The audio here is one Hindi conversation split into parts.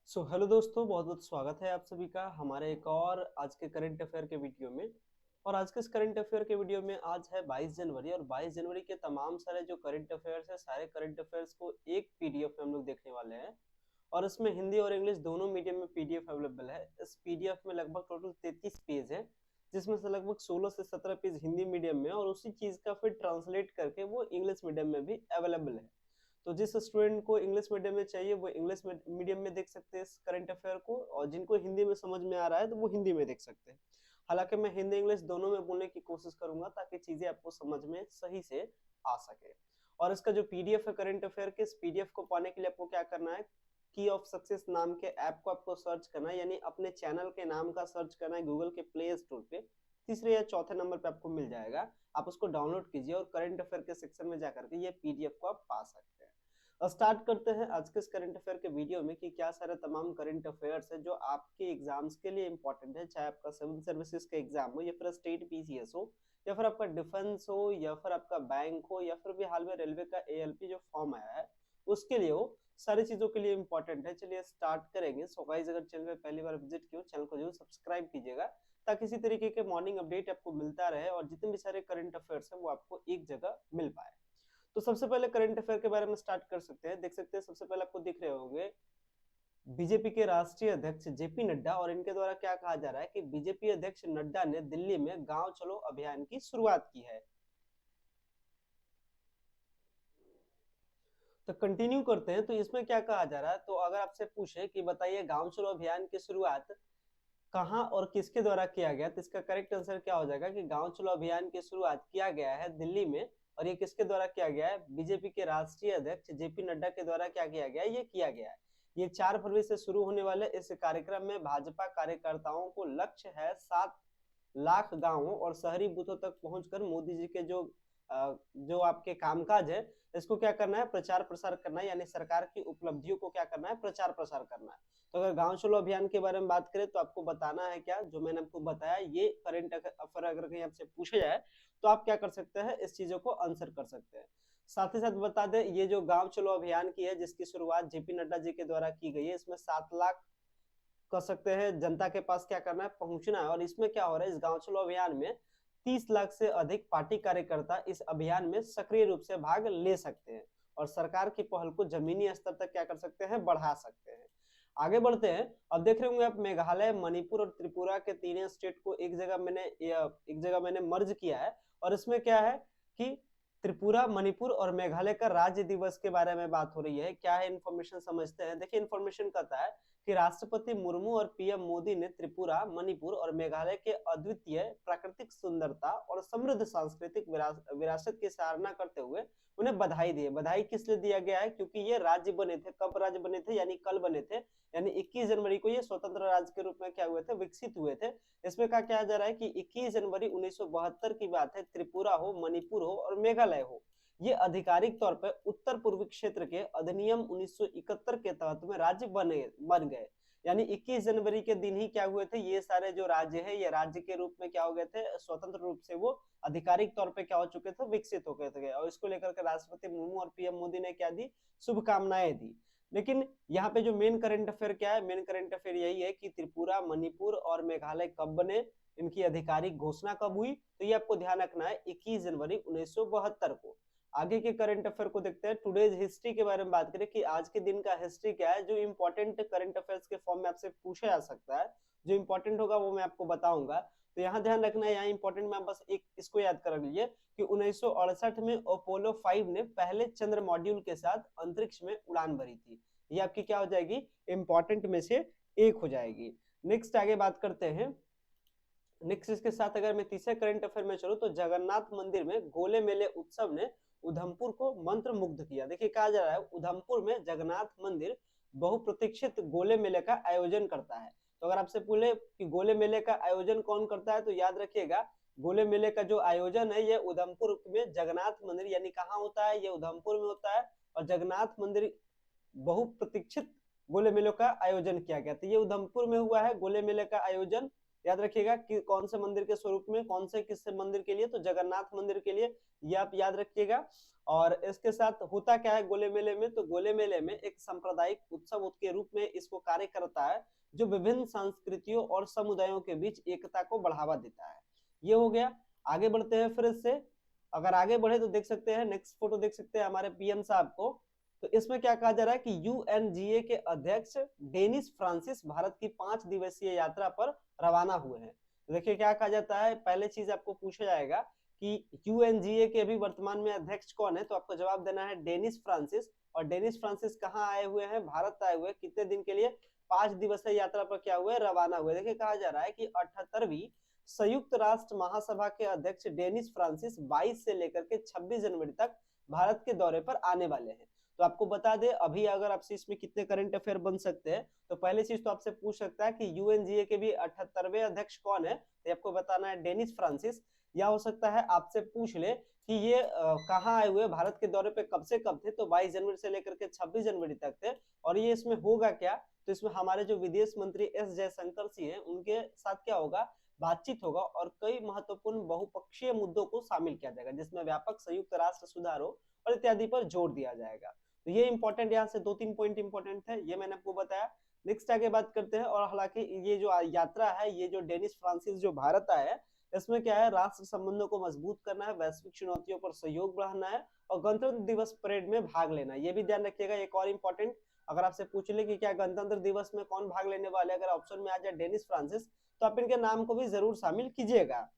हेलो दोस्तों, बहुत बहुत स्वागत है आप सभी का हमारे एक और आज के करंट अफेयर के वीडियो में। और आज के इस करंट अफेयर के वीडियो में आज है 22 जनवरी और 22 जनवरी के तमाम सारे जो करंट अफेयर्स है सारे करंट अफेयर्स को एक पीडीएफ में हम लोग देखने वाले हैं। और इसमें हिंदी और इंग्लिश दोनों मीडियम में पीडीएफ अवेलेबल है। इस पीडीएफ में लगभग टोटल 33 पेज है, जिसमें से लगभग 16 से 17 पेज हिंदी मीडियम में और उसी चीज का फिर ट्रांसलेट करके वो इंग्लिश मीडियम में भी अवेलेबल है। तो जिस स्टूडेंट को इंग्लिश मीडियम में चाहिए वो इंग्लिश मीडियम में देख सकते हैं इस करंट अफेयर को, और जिनको हिंदी में समझ में आ रहा है तो वो हिंदी में देख सकते हैं। हालांकि मैं हिंदी इंग्लिश दोनों में बोलने की कोशिश करूंगा ताकि चीजें आपको समझ में सही से आ सके। और इसका जो पीडीएफ है करंट अफेयर के, इस पीडीएफ को पाने के लिए आपको क्या करना है, की ऑफ सक्सेस नाम के ऐप को आपको सर्च करना है, यानी अपने चैनल के नाम का सर्च करना है गूगल के प्ले स्टोर पे। तीसरे या चौथे नंबर पे आपको मिल जाएगा, आप उसको डाउनलोड कीजिए और करंट अफेयर के सेक्शन में जाकर के ये पीडीएफ को आप पा सकते हैं। स्टार्ट करते हैं आज के इस करंट अफेयर के वीडियो में कि क्या सारे तमाम करंट अफेयर्स है जो आपके एग्जाम्स के लिए इंपॉर्टेंट है, चाहे आपका सिविल सर्विसेज का एग्जाम हो या फिर स्टेट पीसीएस हो या फिर आपका डिफेंस हो या फिर आपका बैंक हो या फिर भी हाल में रेलवे का एएलपी जो फॉर्म आया है उसके लिए हो। सारी चीजों के लिए इंपॉर्टेंट है। चलिए स्टार्ट करेंगे। सो गाइस, अगर चैनल पे पहली बार विजिट किया चैनल को जरूर सब्सक्राइब कीजिएगा ताकि इसी तरीके के मॉर्निंग अपडेट आपको मिलता रहे और जितने भी सारे करंट अफेयर्स है वो आपको एक जगह मिल पाए। तो सबसे पहले करंट अफेयर के बारे में स्टार्ट कर सकते हैं। देख सकते हैं सबसे पहले आपको दिख रहे होंगे बीजेपी के राष्ट्रीय अध्यक्ष जेपी नड्डा, और इनके द्वारा क्या कहा जा रहा है कि बीजेपी अध्यक्ष नड्डा ने दिल्ली में गांव चलो अभियान की शुरुआत की है। तो कंटिन्यू करते हैं। तो इसमें क्या कहा जा रहा है, तो अगर आपसे पूछे कि बताइए गांव चलो अभियान की शुरुआत कहां और किसके द्वारा किया गया, तो इसका करेक्ट आंसर क्या हो जाएगा कि गांव चलो अभियान की शुरुआत किया गया है दिल्ली में। और ये किसके द्वारा किया गया है, बीजेपी के राष्ट्रीय अध्यक्ष जेपी नड्डा के द्वारा क्या किया गया है, ये किया गया है। ये 4 फरवरी से शुरू होने वाले इस कार्यक्रम में भाजपा कार्यकर्ताओं को लक्ष्य है 7 लाख गांवों और शहरी बूथों तक पहुंचकर मोदी जी के जो आपके कामकाज है इसको क्या करना है, प्रचार प्रसार करना है, यानी सरकार की उपलब्धियों को क्या करना है, प्रचार प्रसार करना है। तो अगर गांव चलो अभियान के बारे में बात करें तो आपको बताना है क्या, जो मैंने आपको बताया ये करंट अफेयर अगर कहीं आपसे पूछे जाए तो आप क्या कर सकते हैं, इस चीजों को आंसर कर सकते हैं। साथ ही साथ बता दें ये जो गांव चलो अभियान की है जिसकी शुरुआत जेपी नड्डा जी के द्वारा की गई है, इसमें 7 लाख कर सकते हैं जनता के पास क्या करना है, पहुंचना है। और इसमें क्या हो रहा है, इस गांव चलो अभियान में 30 लाख से अधिक पार्टी कार्यकर्ता इस अभियान में सक्रिय रूप से भाग ले सकते हैं और सरकार की पहल को जमीनी स्तर तक क्या कर सकते हैं, बढ़ा सकते हैं। आगे बढ़ते हैं। अब देख रहे होंगे आप मेघालय, मणिपुर और त्रिपुरा के तीनों स्टेट को एक जगह मैंने मर्ज किया है। और इसमें क्या है कि त्रिपुरा, मणिपुर और मेघालय का राज्य दिवस के बारे में बात हो रही है। क्या है इन्फॉर्मेशन समझते हैं। देखिए इन्फॉर्मेशन कहता है कि राष्ट्रपति मुर्मू और पीएम मोदी ने त्रिपुरा, मणिपुर और मेघालय के अद्वितीय प्राकृतिक सुंदरता और समृद्ध सांस्कृतिक विरासत की सराहना करते हुए उन्हें बधाई दी है। बधाई किस लिए दिया गया है, क्योंकि ये राज्य बने थे। कब राज्य बने थे, यानी कल बने थे, यानी 21 जनवरी को ये स्वतंत्र राज्य के रूप में क्या हुए थे, विकसित हुए थे। इसमें क्या कहा जा रहा है कि 21 जनवरी 1972 की बात है। त्रिपुरा हो, मणिपुर हो और मेघालय हो, ये आधिकारिक तौर पर उत्तर पूर्वी क्षेत्र के अधिनियम 1971 के तहत में राज्य बन गए। यानी 21 जनवरी के दिन ही क्या हुए थे, ये सारे जो राज्य है ये राज्य के रूप में क्या हो गए थे, स्वतंत्र रूप से वो आधिकारिक तौर पे क्या हो चुके थे, विकसित हो गए थे। और इसको लेकर के राष्ट्रपति मुर्मू और पीएम मोदी ने क्या दी, शुभकामनाएं दी। लेकिन यहाँ पे जो मेन करंट अफेयर क्या है, मेन करंट अफेयर यही है कि त्रिपुरा, मणिपुर और मेघालय कब बने, इनकी आधिकारिक घोषणा कब हुई, तो ये आपको ध्यान रखना है 21 जनवरी 1972 को। आगे के करंट अफेयर को देखते हैं। टुडेज हिस्ट्री के बारे में बात करें कि आज के दिन का हिस्ट्री क्या है, जो इंपॉर्टेंट करंट अफेयर्स के फॉर्म में आपसे पूछा जा सकता है। जो इंपॉर्टेंट होगा वो मैं आपको बताऊंगा। तो यहाँ ध्यान रखना है, यहाँ इंपॉर्टेंट में बस एक इसको याद कर लीजिए कि 1968 में अपोलो 5 ने पहले चंद्र मॉड्यूल के साथ अंतरिक्ष में उड़ान भरी थी। ये आपकी क्या हो जाएगी, इंपॉर्टेंट में से एक हो जाएगी। नेक्स्ट आगे बात करते हैं। नेक्स्ट इसके साथ अगर मैं तीसरे करंट अफेयर में चलूं तो जगन्नाथ मंदिर में गोले मेले उत्सव ने उधमपुर को मंत्र मुग्ध किया। देखिए कहा जा रहा है उधमपुर में जगन्नाथ मंदिर बहुप्रतीक्षित गोले मेले का आयोजन करता है। तो अगर आपसे पूछे कि गोले मेले का आयोजन कौन करता है तो याद रखिएगा गोले मेले का जो आयोजन है ये उधमपुर में जगन्नाथ मंदिर, यानी कहाँ होता है, ये उधमपुर में होता है। और जगन्नाथ मंदिर बहुप्रतीक्षित गोले मेले का आयोजन किया गया, तो ये उधमपुर में हुआ है गोले मेले का आयोजन। याद रखिएगा कि कौन से मंदिर के स्वरूप में, कौन से किस मंदिर के लिए, तो जगन्नाथ मंदिर के लिए, ये आप याद रखिएगा। और इसके साथ होता क्या है गोले मेले में, तो गोले मेले में एक सांप्रदायिक उत्सव के रूप में इसको कार्य करता है, जो विभिन्न संस्कृतियों और समुदायों के बीच एकता को बढ़ावा देता है। ये हो गया। आगे बढ़ते हैं फिर इससे, अगर आगे बढ़े तो देख सकते हैं, नेक्स्ट फोटो देख सकते हैं हमारे पीएम साहब को। तो इसमें क्या कहा जा रहा है कि यूएनजीए के अध्यक्ष डेनिस फ्रांसिस भारत की 5 दिवसीय यात्रा पर रवाना हुए हैं। तो देखिए क्या कहा जाता है, पहले चीज आपको पूछा जाएगा कि यूएनजीए के अभी वर्तमान में अध्यक्ष कौन है, तो आपको जवाब देना है डेनिस फ्रांसिस। और डेनिस फ्रांसिस कहाँ आए हुए हैं, भारत आए हुए, कितने दिन के लिए, 5 दिवसीय यात्रा पर क्या हुए, रवाना हुए। देखिए कहा जा रहा है कि 78वीं संयुक्त राष्ट्र महासभा के अध्यक्ष डेनिस फ्रांसिस 22 से लेकर के 26 जनवरी तक भारत के दौरे पर आने वाले हैं। तो आपको बता दे, अभी अगर आपसे इसमें कितने करंट अफेयर बन सकते हैं, तो पहली चीज तो आपसे पूछ सकता है कि यूएनजीए के भी 78वें अध्यक्ष कौन है, तो आपको बताना है डेनिस फ्रांसिस। या हो सकता है आपसे पूछ ले कि ये कहाँ आए हुए, भारत के दौरे पे कब से कब थे, तो 22 जनवरी से लेकर के 26 जनवरी तक थे। और ये इसमें होगा क्या, तो इसमें हमारे जो विदेश मंत्री एस जयशंकर जी हैं, उनके साथ क्या होगा, बातचीत होगा और कई महत्वपूर्ण बहुपक्षीय मुद्दों को शामिल किया जाएगा, जिसमें व्यापक संयुक्त राष्ट्र सुधारों और इत्यादि पर जोर दिया जाएगा। तो ये इंपॉर्टेंट, यहाँ से 2-3 पॉइंट इंपॉर्टेंट है, ये मैंने आपको बताया। नेक्स्ट आगे बात करते हैं। और हालांकि ये जो यात्रा है, ये जो डेनिस फ्रांसिस जो भारत आया है, इसमें क्या है, राष्ट्र संबंधों को मजबूत करना है, वैश्विक चुनौतियों पर सहयोग बढ़ाना है और गणतंत्र दिवस परेड में भाग लेना है। ये भी ध्यान रखिएगा। एक और इंपॉर्टेंट, अगर आपसे पूछ ले कि क्या गणतंत्र दिवस में कौन भाग लेने वाले, अगर ऑप्शन में आ जाए डेनिस फ्रांसिस, तो आप इनके नाम को भी जरूर शामिल कीजिएगा।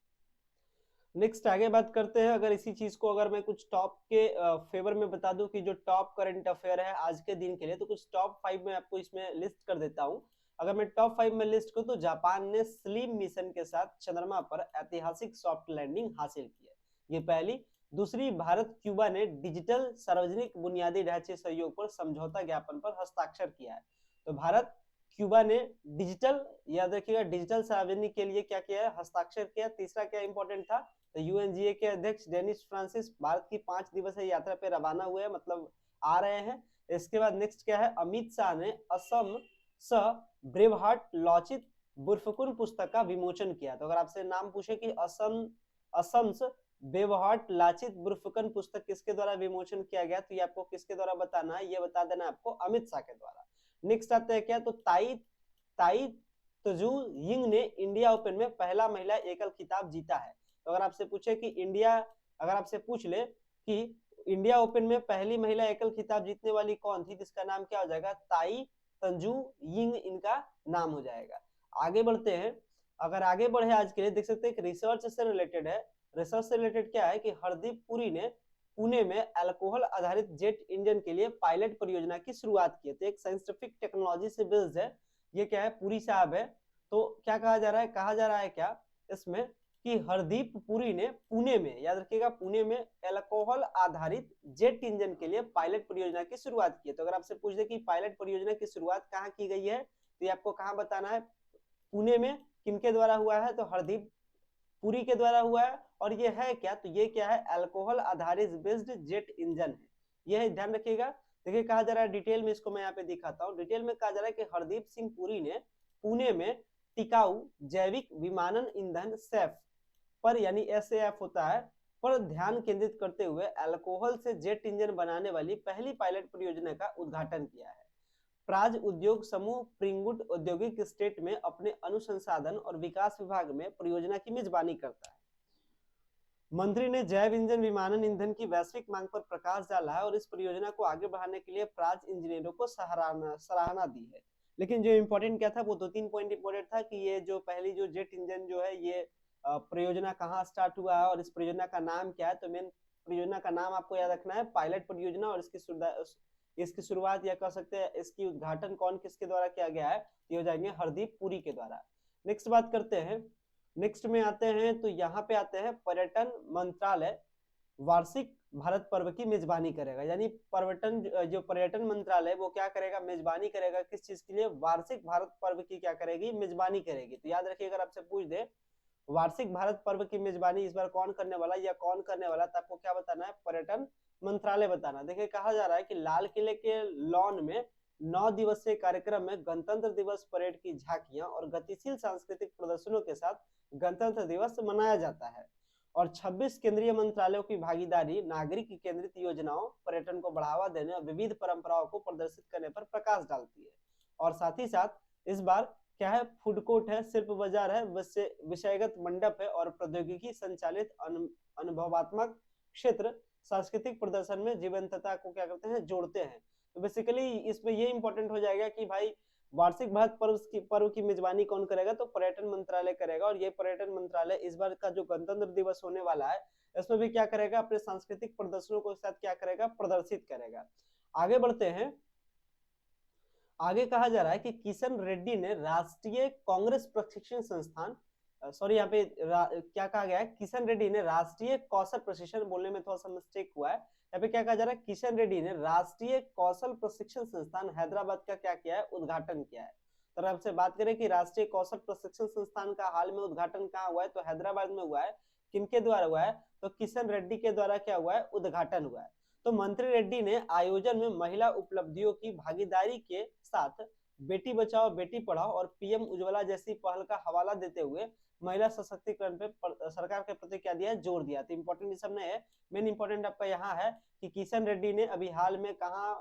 नेक्स्ट आगे बात करते हैं। अगर इसी चीज को अगर मैं कुछ टॉप के फेवर में बता दूं कि जो टॉप करंट अफेयर है आज के दिन के लिए, तो कुछ टॉप 5 में आपको इसमें लिस्ट कर देता हूं। अगर मैं टॉप 5 में लिस्ट करूं, तो जापान ने स्लिम मिशन के साथ चंद्रमा पर ऐतिहासिक सॉफ्ट लैंडिंग हासिल की है, ये पहली। दूसरी, भारत क्यूबा ने डिजिटल सार्वजनिक बुनियादी ढांचे सहयोग पर समझौता ज्ञापन पर हस्ताक्षर किया है। तो भारत क्यूबा ने डिजिटल, याद रखिएगा, डिजिटल सार्वजनिक के लिए क्या किया है, हस्ताक्षर किया। तीसरा क्या इंपॉर्टेंट था, तो यूएनजीए के अध्यक्ष डेनिस फ्रांसिस भारत की 5 दिवसीय यात्रा पे रवाना हुए हैं, मतलब आ रहे हैं। इसके बाद नेक्स्ट क्या है, अमित शाह ने असम स ब्रेवहार्ट लॉचित बुरफकुन पुस्तक का विमोचन किया। तो अगर आपसे नाम पूछे कि असम बेवहाट लाचित बुरफुकन पुस्तक किसके द्वारा विमोचन किया गया, तो ये आपको किसके द्वारा बताना है, ये बता देना आपको अमित शाह के द्वारा। नेक्स्ट आता है क्या, तो ताई तजू यिंग ने इंडिया ओपन में पहला महिला एकल खिताब जीता है। तो अगर आपसे पूछे कि अगर आपसे पूछ ले कि इंडिया ओपन में पहली महिला एकल खिताब जीतने वाली कौन थी, जिसका नाम क्या हो जाएगा, ताई तंजू यिंग इनका नाम हो जाएगा। आगे बढ़ते हैं। अगर आगे बढ़े आज के लिए, देख सकते हैं रिसर्च से रिलेटेड है। रिसर्च से रिलेटेड क्या है कि हरदीप पुरी ने पुणे में अल्कोहल आधारित जेट इंजन के लिए पायलट परियोजना की शुरुआत की है। तो एक साइंटिफिक टेक्नोलॉजी से बेस्ड है, ये क्या है, पुरी साहब है। तो क्या कहा जा रहा है क्या इसमें कि हरदीप पुरी ने पुणे में, याद रखिएगा, पुणे में अल्कोहल आधारित जेट इंजन के लिए पायलट परियोजना की शुरुआत की है। तो अगर आपसे पूछ दे कि पायलट परियोजना की शुरुआत कहाँ की गई है, तो ये आपको कहाँ बताना है, पुणे में। किनके द्वारा हुआ है, तो हरदीप पुरी के द्वारा हुआ है। और ये है क्या, तो ये क्या है, अल्कोहल आधारित बेस्ड जेट इंजन है, ये है, ध्यान रखिएगा। देखिए कहा जा रहा है डिटेल में, इसको मैं यहाँ पे दिखाता हूँ। डिटेल में कहा जा रहा है कि हरदीप सिंह पुरी ने पुणे में टिकाऊ जैविक विमानन ईंधन सैफ पर, यानी एसएएफ होता है, पर ध्यान केंद्रित करते हुए अल्कोहल से जेट इंजन बनाने वाली पहली पायलट परियोजना का उद्घाटन किया है। प्राज उद्योग समूह प्रिंगुट औद्योगिक स्टेट में अपने अनुसंधान और विकास विभाग में परियोजना की मेजबानी करता है। मंत्री ने जैव इंजन विमानन ईंधन की वैश्विक मांग पर प्रकाश डाला है और इस परियोजना को आगे बढ़ाने के लिए प्राज इंजीनियरों को सराहना दी है। लेकिन जो इम्पोर्टेंट क्या था, वो 2-3 पॉइंट इम्पोर्टेंट था कि ये जो पहली जो जेट इंजन जो है, ये परियोजना कहाँ स्टार्ट हुआ है और इस परियोजना का नाम क्या है। तो मेन परियोजना का नाम आपको याद रखना है पायलट परियोजना, और इसकी शुरुआत या कह सकते हैं इसकी उद्घाटन कौन किसके द्वारा किया गया है, ये हो जाएंगे हरदीप पुरी के द्वारा। नेक्स्ट बात करते हैं। नेक्स्ट में आते हैं, तो यहाँ पे आते हैं पर्यटन मंत्रालय वार्षिक भारत पर्व की मेजबानी करेगा। यानी पर्यटन मंत्रालय वो क्या करेगा, मेजबानी करेगा, किस चीज के लिए, वार्षिक भारत पर्व की क्या करेगी, मेजबानी करेगी। तो याद रखिए, अगर आपसे पूछ दे वार्षिक भारत पर्व की मेजबानी इस बार कौन करने वाला या कौन करने वाला, तो आपको क्या बताना है, पर्यटन मंत्रालय बताना। देखिए कहा जा रहा है कि लाल किले के लॉन में 9 दिवसीय कार्यक्रम में गणतंत्र दिवस परेड की झांकियां और गतिशील सांस्कृतिक प्रदर्शनों के साथ गणतंत्र दिवस मनाया जाता है। और 26 केंद्रीय मंत्रालयों की भागीदारी नागरिक केंद्रित योजनाओं, पर्यटन को बढ़ावा देने और विविध परंपराओं को प्रदर्शित करने पर प्रकाश डालती है। और साथ ही साथ इस बार क्या है, फूड कोर्ट है, शिल्प बाजार है, विषयगत मंडप है और प्रौद्योगिकी संचालित अनुभवात्मक क्षेत्र सांस्कृतिक प्रदर्शन में जीवंतता को क्या करते हैं, जोड़ते हैं। तो बेसिकली इसमें ये इंपॉर्टेंट हो जाएगा कि भाई वार्षिक भारत पर्व की मेजबानी कौन करेगा, तो पर्यटन मंत्रालय करेगा। और ये पर्यटन मंत्रालय इस बार का जो गणतंत्र दिवस होने वाला है इसमें भी क्या करेगा, अपने सांस्कृतिक प्रदर्शनों को साथ क्या करेगा, प्रदर्शित करेगा। आगे बढ़ते हैं। आगे कहा जा रहा है कि किशन रेड्डी ने राष्ट्रीय कांग्रेस प्रशिक्षण संस्थान, सॉरी यहाँ पे क्या कहा गया है, किशन रेड्डी ने राष्ट्रीय कौशल प्रशिक्षण, बोलने में थोड़ा सा मिस्टेक हुआ है। यहाँ पे क्या कहा जा रहा है, किशन रेड्डी ने राष्ट्रीय कौशल प्रशिक्षण संस्थान हैदराबाद का क्या किया है, उद्घाटन किया है। तो अगर आपसे बात करें कि राष्ट्रीय कौशल प्रशिक्षण संस्थान का हाल में उद्घाटन कहाँ हुआ है, तो हैदराबाद में हुआ है। किनके द्वारा हुआ है, तो किशन रेड्डी के द्वारा क्या हुआ है, उद्घाटन हुआ है। तो मंत्री रेड्डी ने आयोजन में महिला उपलब्धियों की भागीदारी के साथ बेटी बचाओ बेटी पढ़ाओ और पीएम उज्ज्वला जैसी पहल का हवाला देते हुए महिला सशक्तिकरण पे सरकार के प्रति क्या दिया, जोर दिया। तो इंपॉर्टेंट इस सबने है, मेन इंपॉर्टेंट आपका यहाँ है कि किशन रेड्डी ने अभी हाल में कहा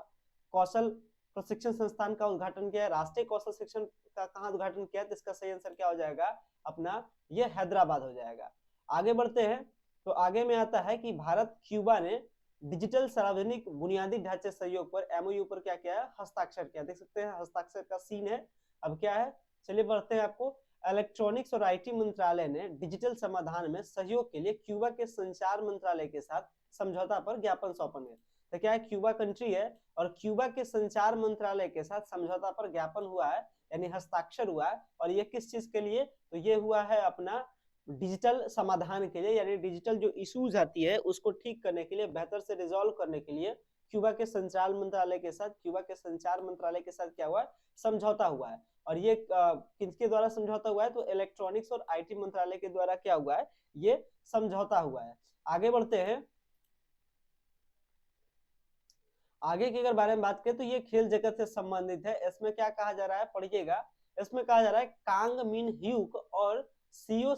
कौशल प्रशिक्षण संस्थान का उद्घाटन किया है, राष्ट्रीय कौशल शिक्षण का कहाँ उद्घाटन किया है, तो इसका सही आंसर क्या हो जाएगा अपना, ये हैदराबाद हो जाएगा। आगे बढ़ते हैं। तो आगे में आता है कि भारत क्यूबा ने डिजिटल सार्वजनिक बुनियादी ढांचे सहयोग पर एमओयू पर क्या किया है, हस्ताक्षर किया। देख सकते हैं हस्ताक्षर का सीन है। अब क्या है, चलिए बढ़ते हैं। आपको इलेक्ट्रॉनिक्स और आईटी मंत्रालय ने डिजिटल समाधान में सहयोग के लिए क्यूबा के संचार मंत्रालय के साथ समझौता पर ज्ञापन सौंपा है। तो क्या है, क्यूबा कंट्री है और क्यूबा के संचार मंत्रालय के साथ समझौता पर ज्ञापन हुआ है, यानी हस्ताक्षर हुआ है। और ये किस चीज के लिए, तो ये हुआ है अपना डिजिटल समाधान के लिए, यानी डिजिटल जो इश्यूज आती है उसको ठीक करने के लिए, बेहतर से रिजॉल्व करने के लिए क्यूबा के संचार मंत्रालय के साथ क्या हुआ है, समझौता हुआ है। और ये किसके द्वारा समझौता हुआ है, तो इलेक्ट्रॉनिक्स और आईटी मंत्रालय के द्वारा क्या हुआ है, ये समझौता हुआ है। आगे बढ़ते हैं। आगे की अगर बारे में बात करें तो ये खेल जगत से संबंधित है। इसमें क्या कहा जा रहा है, पढ़िएगा। इसमें कहा जा रहा है कांग मिन ह्यूक और सियो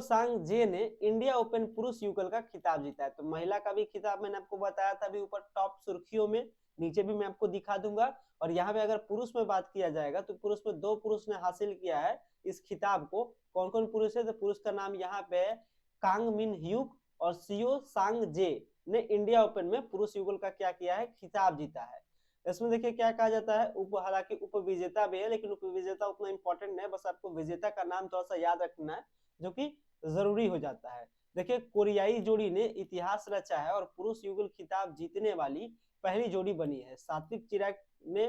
सांग जे ने इंडिया ओपन पुरुष युगल का खिताब जीता है। तो महिला का भी खिताब मैंने आपको बताया था अभी ऊपर टॉप सुर्खियों में, नीचे भी मैं आपको दिखा दूंगा। और यहाँ पे अगर पुरुष में बात किया जाएगा तो पुरुष में 2 पुरुष ने हासिल किया है इस खिताब को। कौन कौन पुरुष है, तो पुरुष का नाम यहाँ पे है कांग मिन ह्यूक और सियो सांग जे ने इंडिया ओपन में पुरुष युगल का क्या किया है, खिताब जीता है। इसमें देखिए क्या कहा जाता है, हालांकि उपविजेता भी है, लेकिन उपविजेता उतना इंपॉर्टेंट नहीं है, बस आपको विजेता का नाम थोड़ा सा याद रखना है, जो कि जरूरी हो जाता है। देखिए कोरियाई जोड़ी ने इतिहास रचा है और पुरुष युगल खिताब जीतने वाली पहली जोड़ी बनी है। सात्विक चिराग ने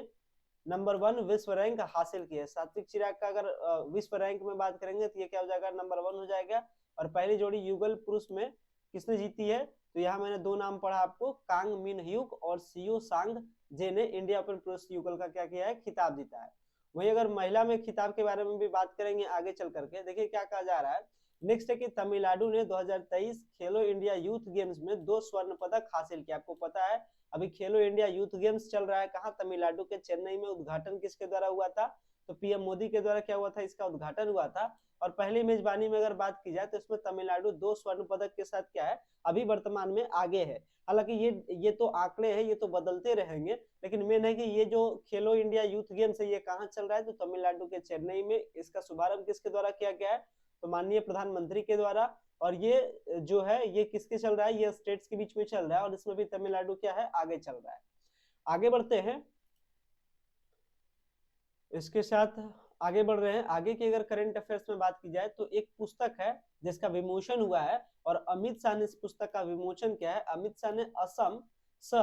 नंबर 1 विश्व रैंक हासिल किया है। सात्विक चिराग का अगर विश्व रैंक में बात करेंगे तो ये क्या हो जाएगा, नंबर 1 हो जाएगा। और पहली जोड़ी युगल पुरुष में किसने जीती है, तो यहाँ मैंने 2 नाम पढ़ा आपको, कांग मिन ह्यूक और सियो सांग जे ने इंडिया ओपन पुरुष युगल का क्या किया है, खिताब जीता है। वहीं अगर महिला में खिताब के बारे में भी बात करेंगे आगे चल करके, देखिए क्या कहा जा रहा है। नेक्स्ट है कि तमिलनाडु ने 2023 खेलो इंडिया यूथ गेम्स में 2 स्वर्ण पदक हासिल किया। आपको पता है अभी खेलो इंडिया यूथ गेम्स चल रहा है, कहाँ, तमिलनाडु के चेन्नई में। उद्घाटन किसके द्वारा हुआ था, तो पीएम मोदी के द्वारा क्या हुआ था, इसका उद्घाटन हुआ था। और पहली मेजबानी में अगर बात की जाए तो इसमें तमिलनाडु 2 स्वर्ण पदक के साथ क्या है, अभी वर्तमान में आगे है। हालांकि ये तो आंकड़े हैं, ये तो बदलते रहेंगे, लेकिन मेन है कि ये जो खेलो इंडिया यूथ गेम्स है ये कहाँ चल रहा है, तो तमिलनाडु के चेन्नई में। इसका शुभारंभ किसके द्वारा किया गया है, तो माननीय प्रधानमंत्री के द्वारा। और ये जो है ये किसके चल रहा है, ये स्टेट्स के बीच में चल रहा है, और इसमें भी तमिलनाडु क्या है, आगे चल रहा है। आगे बढ़ते हैं, इसके साथ आगे बढ़ रहे हैं। आगे की अगर करंट अफेयर्स में बात की जाए तो एक पुस्तक है जिसका विमोचन हुआ है, और अमित शाह ने इस पुस्तक का विमोचन किया है। अमित शाह ने असम स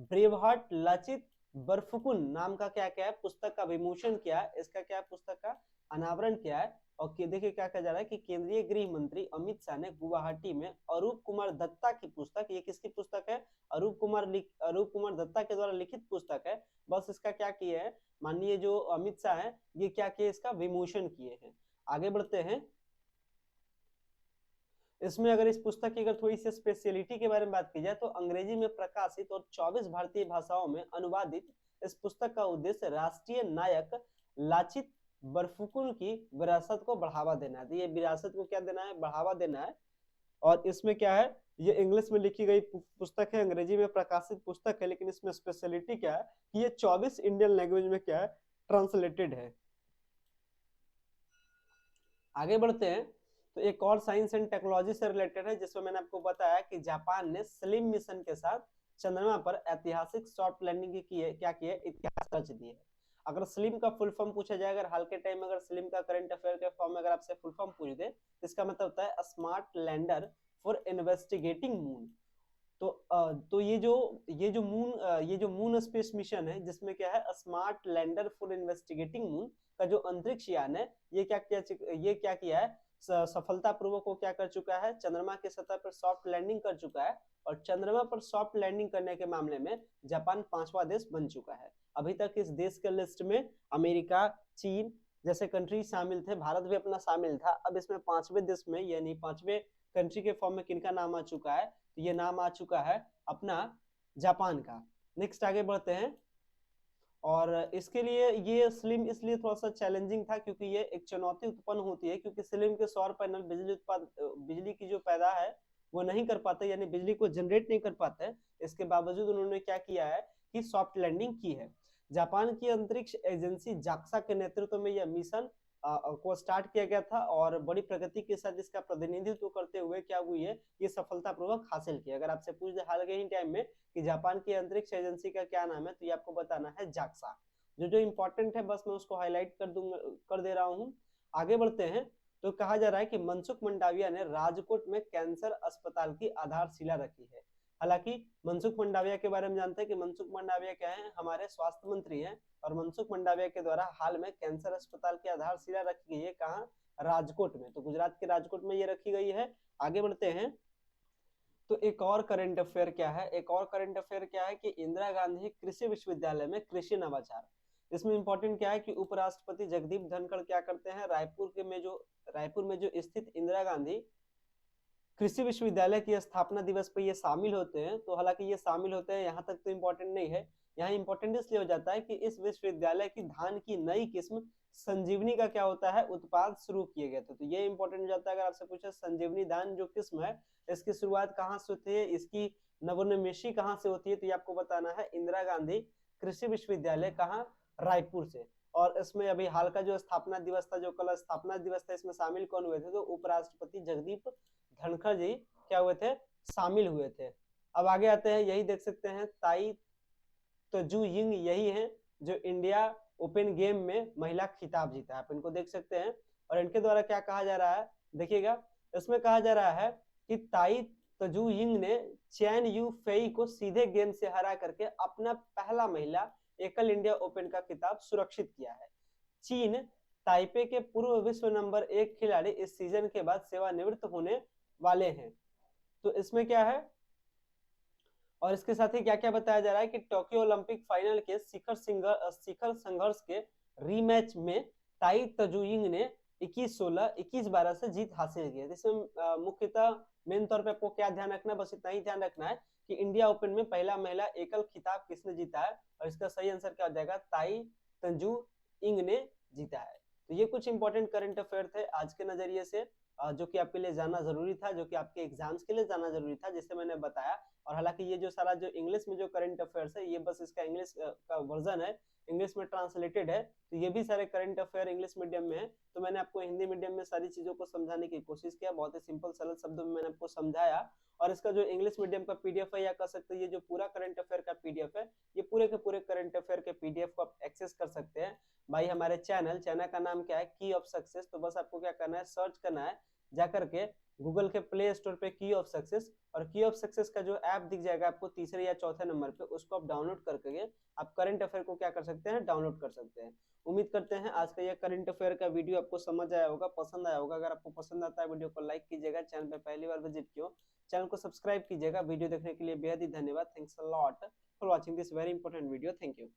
ब्रेवहार्ट लाचित बरफुकुन नाम का क्या क्या है, पुस्तक का विमोचन किया है। इसका क्या है, पुस्तक का अनावरण किया है। और देखिए क्या कहा जा रहा है कि केंद्रीय गृह मंत्री अमित शाह ने गुवाहाटी में अरूप कुमार दत्ता की पुस्तक, ये किसकी पुस्तक है, अरूप कुमार दत्ता के द्वारा लिखित पुस्तक है। बस इसका क्या किया है, माननीय जो अमित शाह है ये क्या किए, इसका विमोचन किए हैं। आगे बढ़ते हैं। इसमें अगर इस पुस्तक की अगर थोड़ी सी स्पेशलिटी के बारे में बात की जाए तो अंग्रेजी में प्रकाशित और 24 भारतीय भाषाओं में अनुवादित इस पुस्तक का उद्देश्य राष्ट्रीय नायक लाचित बरफुकन की विरासत को बढ़ावा देना है। तो ये विरासत को क्या देना है, बढ़ावा देना है। और इसमें क्या है, ये इंग्लिश में लिखी गई पुस्तक है, अंग्रेजी में प्रकाशित पुस्तक है, लेकिन इसमें स्पेशलिटी क्या है कि ये 24 इंडियन लैंग्वेज में क्या है, ट्रांसलेटेड है। आगे बढ़ते हैं तो एक और साइंस एंड टेक्नोलॉजी से रिलेटेड है, जिसमें मैंने आपको बताया कि जापान ने स्लिम मिशन के साथ चंद्रमा पर ऐतिहासिक सॉफ्ट लैंडिंग की है, क्या की है, इतिहास रच दी है। अगर स्लिम का फुल फॉर्म पूछा जाए, अगर हाल के टाइम में अगर स्लिम का करंट अफेयर के फॉर्म में अगर आपसे फुल फॉर्म पूछ दे, इसका मतलब होता है smart lander for investigating moon. तो ये जो मून स्पेस मिशन है, जिसमें क्या है, smart lander for investigating moon का जो अंतरिक्ष यान है, ये क्या किया है, सफलतापूर्वक वो क्या कर चुका है, चंद्रमा की सतह पर सॉफ्ट लैंडिंग कर चुका है। और चंद्रमा पर सॉफ्ट लैंडिंग करने के मामले में जापान 5वां देश बन चुका है। अभी तक इस देश के लिस्ट में अमेरिका, चीन जैसे कंट्री शामिल थे, भारत भी अपना शामिल था। अब इसमें 5वें देश में, यानी 5वें कंट्री के फॉर्म में किनका नाम आ चुका है, तो ये नाम आ चुका है अपना जापान का। नेक्स्ट आगे बढ़ते हैं। और इसके लिए ये स्लिम इसलिए थोड़ा सा चैलेंजिंग था क्योंकि ये एक चुनौती उत्पन्न होती है, क्योंकि स्लिम के सौर पैनल बिजली की जो पैदा है वो नहीं कर पाते, यानी बिजली को जनरेट नहीं कर पाते। इसके बावजूद उन्होंने क्या किया है कि सॉफ्ट लैंडिंग की है। जापान की अंतरिक्ष एजेंसी जाक्सा के नेतृत्व में यह मिशन को स्टार्ट किया गया था, और बड़ी प्रगति के साथ इसका प्रतिनिधित्व करते हुए क्या हुई है, ये सफलतापूर्वक हासिल किया। अगर आपसे पूछ दे हाल के ही टाइम में कि जापान की अंतरिक्ष एजेंसी का क्या नाम है, तो ये आपको बताना है जाक्सा। जो इंपॉर्टेंट है बस मैं उसको हाईलाइट कर दे रहा हूँ। आगे बढ़ते हैं तो कहा जा रहा है कि मनसुख मंडाविया ने राजकोट में कैंसर अस्पताल की आधारशिला रखी है। हालांकि मनसुख मंडाविया के बारे में जानते हैं कि मनसुख मंडाविया क्या है, हमारे स्वास्थ्य मंत्री हैं। और मनसुख मंडाविया के द्वारा हाल में कैंसर अस्पताल की आधारशिला रखी गई है, कहाँ, राजकोट में। तो गुजरात के राजकोट में ये रखी गई है। आगे बढ़ते हैं तो एक और करंट अफेयर क्या है, एक और करंट अफेयर क्या है कि इंदिरा गांधी कृषि विश्वविद्यालय में कृषि नवाचार। इसमें इंपॉर्टेंट क्या है कि उपराष्ट्रपति जगदीप धनखड़ क्या करते हैं, रायपुर में जो स्थित इंदिरा गांधी कृषि विश्वविद्यालय की स्थापना दिवस पर ये शामिल होते हैं। तो हालांकि ये शामिल होते हैं, यहाँ तक तो इम्पोर्टेंट नहीं है। यहाँ इम्पोर्टेंट इसलिए हो जाता है कि इस विश्वविद्यालय की धान की नई किस्म संजीवनी का क्या होता है, उत्पाद शुरू किए गए थे। तो ये इंपॉर्टेंट हो जाता है। अगर आपसे पूछे संजीवनी धान जो किस्म है, इसकी शुरुआत कहाँ से होती है, इसकी नवोन्मेषी कहाँ से होती है, तो ये आपको बताना है इंदिरा गांधी कृषि विश्वविद्यालय, कहाँ, रायपुर से। और इसमें अभी हाल का जो स्थापना दिवस था, जो कल स्थापना दिवस था, इसमें शामिल कौन हुए थे, तो उपराष्ट्रपति जगदीप धनखड़ जी क्या हुए थे, शामिल हुए थे। अब आगे आते हैं, यही देख सकते हैं ताई तजू यिंग, यही है जो इंडिया ओपन गेम में महिला खिताब जीता है, आप इनको देख सकते हैं। और इनके द्वारा क्या कहा जा रहा है, देखिएगा, इसमें कहा जा रहा है कि ताई तजू यिंग ने चैन यू फेई को सीधे गेम से हरा करके अपना पहला महिला एकल इंडिया ओपन का खिताब सुरक्षित किया है। चीन ताइपे के पूर्व विश्व नंबर 1 खिलाड़ी इस सीजन के बाद सेवानिवृत्त होने वाले हैं। तो इसमें क्या है, और इसके साथ ही क्या क्या बताया जा रहा है कि टोक्यो ओलंपिक फाइनल के शिखर संघर्ष के रीमैच में ताई तजुयिंग ने 21-16, 21-12 से जीत हासिल की है। इसमें मुख्यतः मेन तौर पे आपको क्या ध्यान रखना, बस इतना ही ध्यान रखना है कि इंडिया ओपन में पहला महिला एकल खिताब किसने जीता है, और इसका सही आंसर क्या हो जाएगा, ताई तंजू इंग ने जीता है। तो ये कुछ इंपॉर्टेंट करंट अफेयर थे आज के नजरिए से, जो कि आपके लिए जाना जरूरी था, जो कि आपके एग्जाम्स के लिए जाना जरूरी था, जिसे मैंने बताया। और हालांकि ये जो सारा जो इंग्लिश में जो करंट अफेयर्स है, ये बस इसका इंग्लिश का वर्जन है, इंग्लिश में ट्रांसलेटेड है। तो ये भी सारे करंट अफेयर इंग्लिश मीडियम में है। तो मैंने आपको हिंदी मीडियम में सारी चीजों को समझाने की कोशिश किया, बहुत ही सिंपल सरल शब्दों में मैंने आपको समझाया। और इसका जो इंग्लिश मीडियम का पीडीएफ है, या कह सकते हैं ये जो पूरा करंट अफेयर का पीडीएफ है, ये पूरे के पूरे करंट अफेयर के पीडीएफ को आप एक्सेस कर सकते हैं भाई हमारे चैनल का नाम क्या है, की ऑफ सक्सेस। तो बस आपको क्या करना है, सर्च करना है जाकर के गूगल के प्ले स्टोर पे की ऑफ सक्सेस, और की ऑफ सक्सेस का जो ऐप दिख जाएगा आपको तीसरे या चौथे नंबर पे, उसको आप डाउनलोड करके आप करंट अफेयर को क्या कर सकते हैं, डाउनलोड कर सकते हैं। उम्मीद करते हैं आज का यह करंट अफेयर का वीडियो आपको समझ आया होगा, पसंद आया होगा। अगर आपको पसंद आता है वीडियो को लाइक कीजिएगा, चैनल पे पहली बार विजिट किया चैनल को सब्सक्राइब कीजिएगा। वीडियो देखने के लिए बेहद ही धन्यवाद। Thanks a lot for watching this very important video. Thank you.